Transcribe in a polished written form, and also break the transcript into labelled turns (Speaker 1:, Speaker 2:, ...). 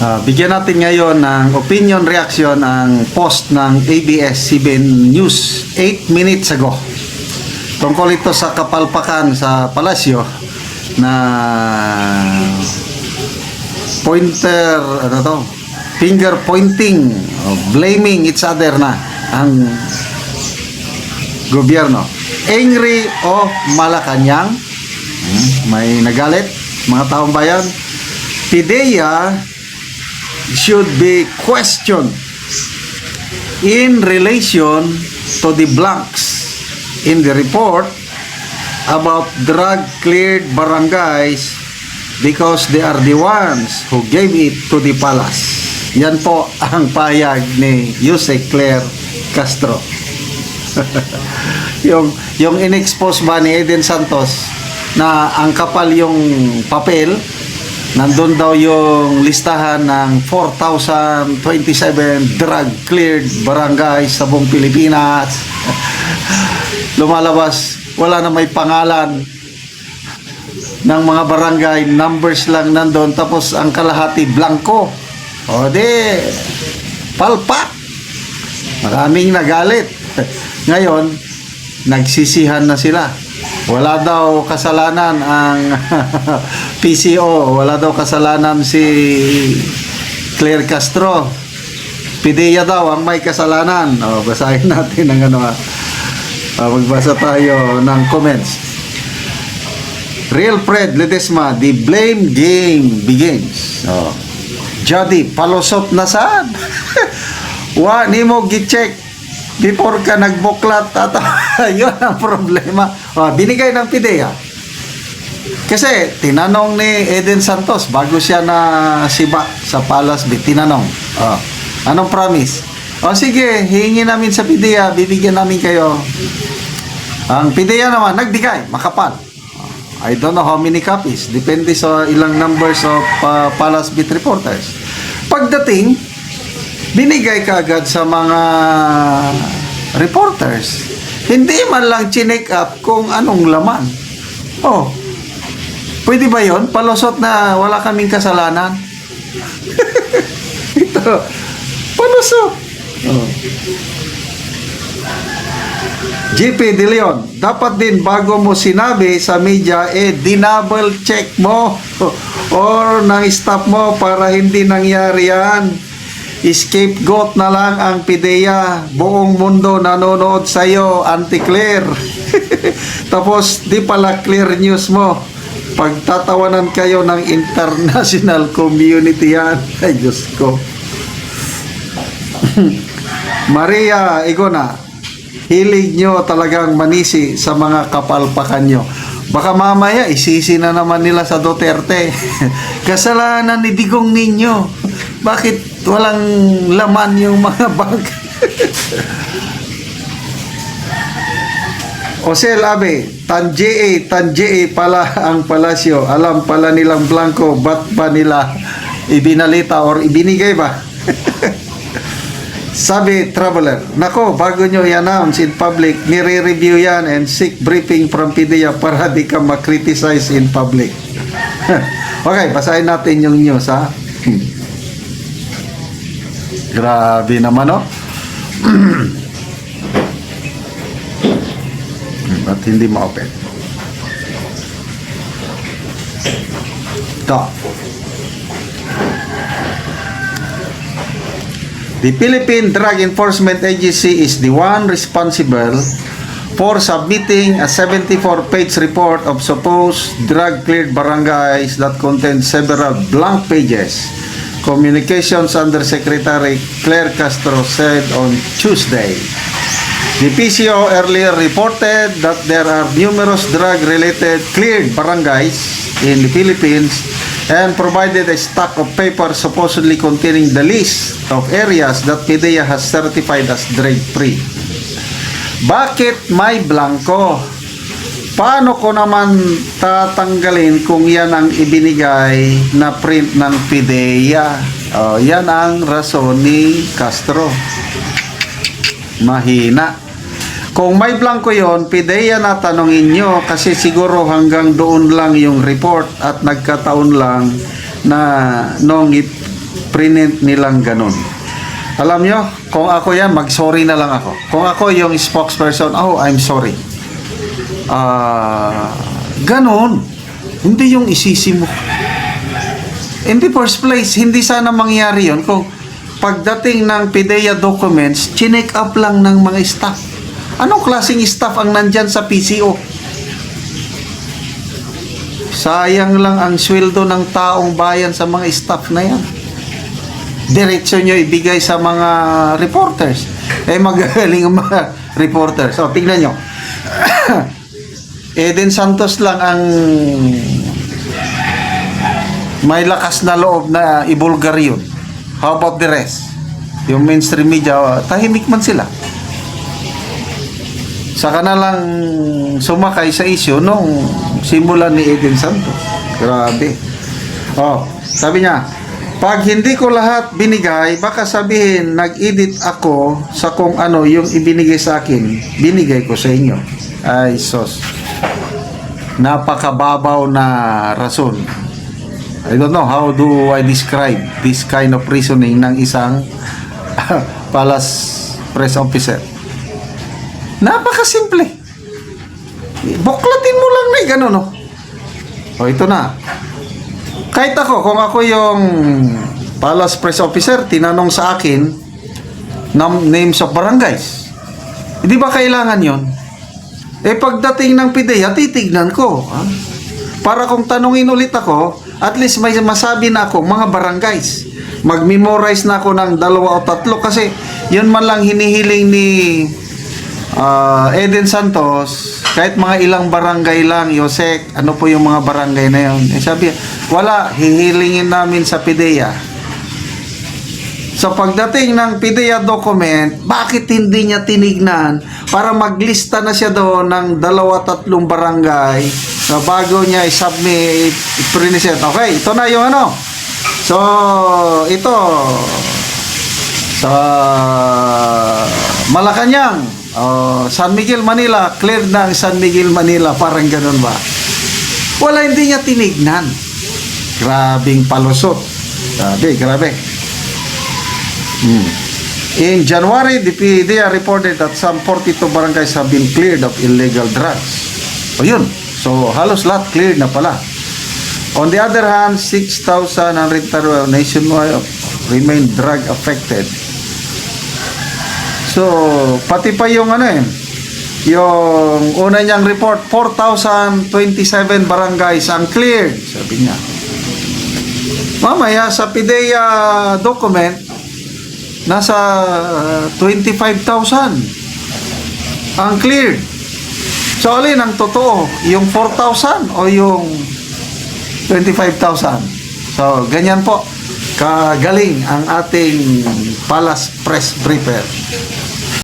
Speaker 1: Bigyan natin ngayon ng opinion reaction ang post ng ABS-CBN News 8 minutes ago. Tungkol ito sa kapalpakan sa palasyo na finger pointing, blaming each other na ang gobyerno. Angry o Malacanang, may nagalit mga taong bayan. PIDEA should be questioned in relation to the blanks in the report about drug-cleared barangays because they are the ones who gave it to the palace. Yan po ang payag ni Jose Claire Castro. yung in-expose ba ni Eden Santos na ang kapal yung papel, nandun daw yung listahan ng 4,027 drug-cleared barangays sa buong Pilipinas. Lumalabas, wala na may pangalan ng mga barangay, numbers lang nandun, tapos ang kalahati blanco. O di, palpak. Maraming nagalit. Ngayon, nagsisihan na sila. Wala daw kasalanan ang PCO, wala daw kasalanan si Claire Castro. PIDEA daw ang may kasalanan. Basahin natin ang magbasa tayo ng comments. Real Fred Ledesma, the blame game begins. Jody, palusot na saan? Wa, ni mo gi-check before ka nagbuklat at yun ang problema. Binigay ng PIDEA. Kasi tinanong ni Eden Santos bago siya na siba sa Palace, tinanong, anong promise? Sige, hihingi namin sa PIDEA, bibigyan namin kayo. Ang PIDEA naman, nagbigay, makapal. I don't know how many copies. Depende sa ilang numbers of Palace Beat reporters. Pagdating, binigay kaagad sa mga reporters. Hindi man lang chinek up kung anong laman. Pwede ba yon? Palusot na wala kaming kasalanan? Ito, palusot. GP De Leon, dapat din bago mo sinabi sa media, dinouble check mo or nang stop mo para hindi nangyari yan. Scapegoat na lang ang PIDEA. Buong mundo nanonood sa'yo, Auntie Claire. Tapos, di pala clear news mo. Pagtatawanan kayo ng international community yan. Ay, Diyos ko. Maria Igona, hilig nyo talagang manisi sa mga kapalpakan nyo. Baka mamaya, isisi na naman nila sa Duterte. Kasalanan ni Digong ninyo. Bakit walang laman yung mga bag? Osel Abe, Tanjee pala ang palasyo. Alam pala nilang blanco, ba't ba nila ibinalita or ibinigay ba? Sabi Traveler, nako, bago nyo i-announce in public, nire-review yan and seek briefing from PIDEA para di ka ma-criticize in public. Okay, basahin natin yung news, ha? Grabe naman, Ba't hindi ma-open? Ito. The Philippine Drug Enforcement Agency is the one responsible for submitting a 74-page report of supposed drug-cleared barangays that contains several blank pages. Communications Undersecretary Claire Castro said on Tuesday. The PCO earlier reported that there are numerous drug-related cleared barangays in the Philippines and provided a stack of papers supposedly containing the list of areas that PIDEA has certified as drug-free. Bakit may blanco? Paano ko naman tatanggalin kung yan ang ibinigay na print ng PIDEA? Yan ang rason ni Castro. Mahina. Kung may blanco yon, PIDEA na tanongin nyo kasi siguro hanggang doon lang yung report at nagkataon lang na nung prinint nilang ganun. Alam nyo, kung ako yan, mag-sorry na lang ako. Kung ako yung spokesperson, oh, I'm sorry. Ganon. Hindi yung isisi mo. In the first place, hindi sana mangyari yun kung pagdating ng PIDEA documents, chinek up lang ng mga staff. Anong klaseng staff ang nandyan sa PCO? Sayang lang ang sweldo ng taong bayan sa mga staff na yan. Diretso nyo ibigay sa mga reporters. Magagaling ang mga reporters. So, tignan nyo. Eden Santos lang ang may lakas na loob na ibulgar yun. How about the rest? Yung mainstream media, tahimik man sila. Saka na lang sumakay sa issue nung simula ni Eden Santos. Grabe. Oh, sabi niya, pag hindi ko lahat binigay, baka sabihin, nag-edit ako sa kung ano yung ibinigay sa akin, binigay ko sa inyo. Ay, sos. Napakababaw na rason. I don't know how do I describe this kind of reasoning ng isang palace press officer. Napakasimple. Buklatin mo lang na gano'n, no? O, ito na. Kahit ako, kung ako yung palace press officer, tinanong sa akin names of barangays. Hindi ba kailangan yon? Pagdating ng PIDEA, titignan ko. Ha? Para kung tanungin ulit ako, at least may masabi na ako, mga barangays. Mag-memorize na ako ng 2 o 3 kasi yun man lang hinihiling ni Eden Santos, kahit mga ilang barangay lang, Yosek, ano po yung mga barangay na yun? Sabi, wala, hihilingin namin sa PIDEA. So pagdating ng PIDEA document, bakit hindi niya tinignan para maglista na siya doon ng 2-3 barangay na bago niya i-submit, i-present. Okay, ito na yung ano. So, ito sa Malacanang, San Miguel, Manila, clear na ang San Miguel, Manila, parang ganun ba? Wala, hindi niya tinignan. Grabing palusot. Grabe. In January, the PIDEA reported that some 42 barangays have been cleared of illegal drugs. O yun. So, halos lahat cleared na pala. On the other hand, 6,112 nationwide remain drug affected. So, pati pa yung yung una niyang report, 4,027 barangays ang cleared, sabi niya. Mamaya sa PIDEA document, nasa 25,000 ang cleared. So, alin ang totoo? Yung 4,000 o yung 25,000? So, ganyan po kagaling ang ating Palace Press Briefer.